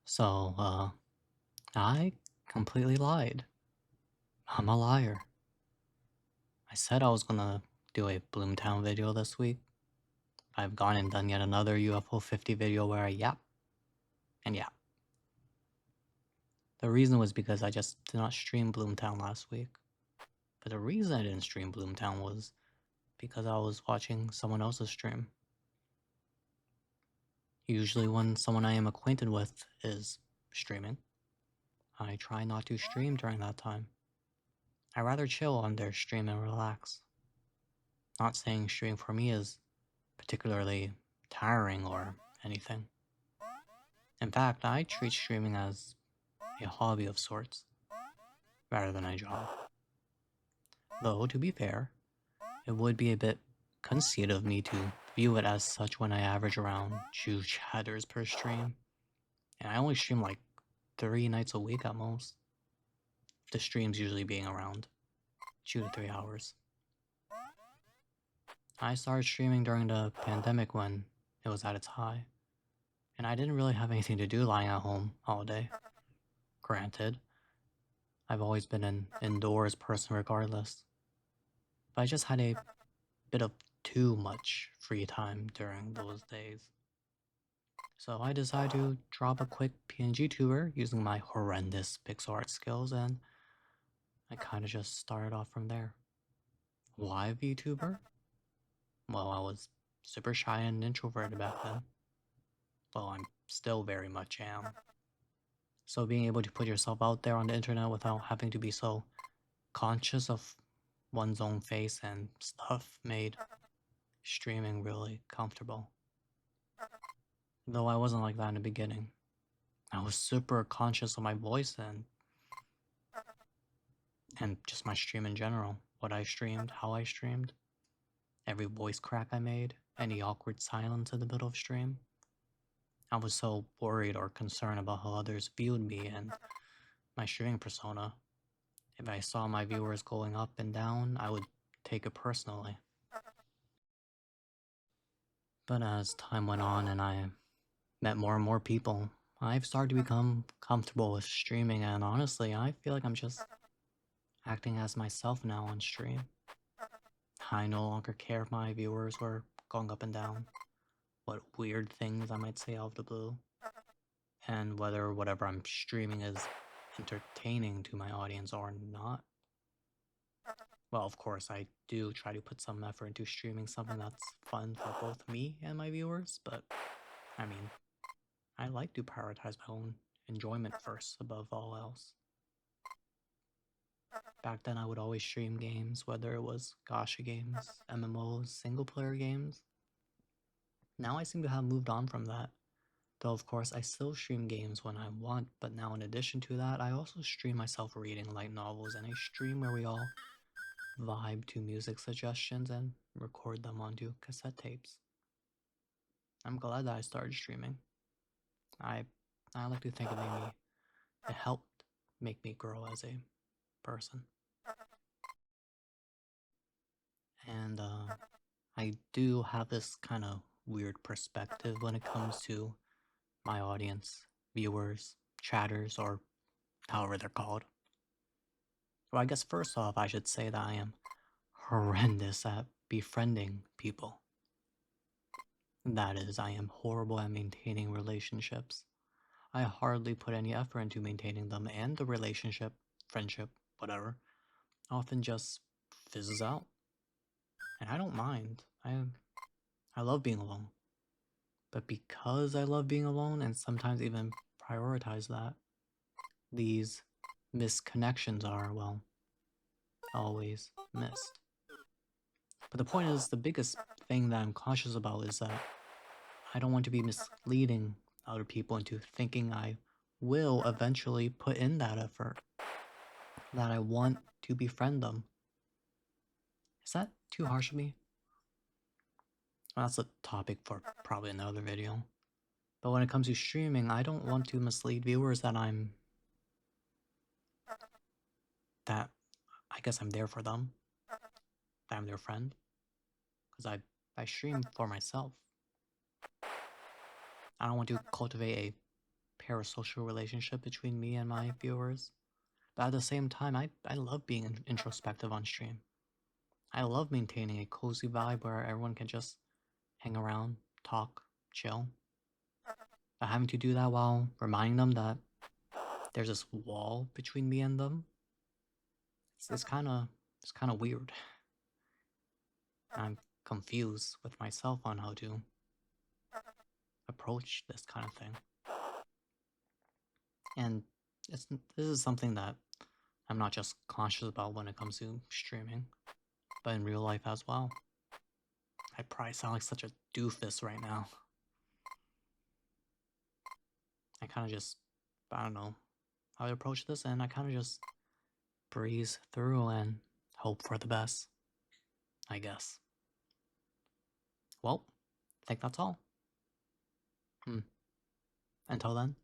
So, I completely lied. I'm a liar. I said I was gonna do a Bloomtown video this week. I've gone and done yet another UFO 50 video where I yap and yap. The reason was because I just did not stream Bloomtown last week. But the reason I didn't stream Bloomtown was because I was watching someone else's stream. Usually when someone I am acquainted with is streaming, I try not to stream during that time. I rather chill on their stream and relax. Not saying streaming for me is particularly tiring or anything. In fact, I treat streaming as a hobby of sorts, rather than a job. Though, to be fair, it would be a bit conceited of me to view it as such when I average around 2 chatters per stream, and I only stream like 3 nights a week at most. The streams usually being around 2 to 3 hours. I started streaming during the pandemic when it was at its high, and I didn't really have anything to do lying at home all day. Granted, I've always been an indoors person regardless, but I just had a bit of too much free time during those days. So I decided to drop a quick PNG tuber using my horrendous pixel art skills, and I kinda just started off from there. Why VTuber? Well, I was super shy and introverted back then. Well, I'm still very much am. So being able to put yourself out there on the internet without having to be so conscious of one's own face and stuff made streaming really comfortable. Though I wasn't like that in the beginning. I was super conscious of my voice and just my stream in general. What I streamed, how I streamed, every voice crack I made, any awkward silence in the middle of stream. I was so worried or concerned about how others viewed me and my streaming persona. If I saw my viewers going up and down, I would take it personally. But as time went on and I met more and more people, I've started to become comfortable with streaming, and honestly, I feel like I'm just acting as myself now on stream. I no longer care if my viewers were going up and down, what weird things I might say out of the blue, and whether whatever I'm streaming is entertaining to my audience or not. Well, of course, I do try to put some effort into streaming something that's fun for both me and my viewers, but I mean, I like to prioritize my own enjoyment first above all else. Back then, I would always stream games, whether it was gacha games, MMOs, single player games. Now I seem to have moved on from that. Though, of course, I still stream games when I want, but now in addition to that, I also stream myself reading light novels in a stream where we all vibe to music suggestions and record them onto cassette tapes. I'm glad that I started streaming. I I like to think it helped make me grow as a person. And I do have this kind of weird perspective when it comes to my audience, viewers, chatters, or however they're called. Well, I guess first off, I should say that I am horrendous at befriending people. That is, I am horrible at maintaining relationships. I hardly put any effort into maintaining them, and the relationship, friendship, whatever, often just fizzles out. And I don't mind. I love being alone. But because I love being alone and sometimes even prioritize that, these missed connections are, well, always missed. But the point is, the biggest thing that I'm cautious about is that I don't want to be misleading other people into thinking I will eventually put in that effort, that I want to befriend them. Is that too harsh of me? Well, that's a topic for probably another video. But when it comes to streaming, I don't want to mislead viewers that that I guess I'm there for them, that I'm their friend, because I stream for myself. I don't want to cultivate a parasocial relationship between me and my viewers. But at the same time, I love being introspective on stream. I love maintaining a cozy vibe where everyone can just hang around, talk, chill. But having to do that while reminding them that there's this wall between me and them, it's kind of weird. I'm confused with myself on how to approach this kind of thing. And this is something that I'm not just conscious about when it comes to streaming, but in real life as well. I probably sound like such a doofus right now. I kind of just, I don't know how to approach this, and I kind of just breeze through and hope for the best, I guess. Well, I think that's all. Until then,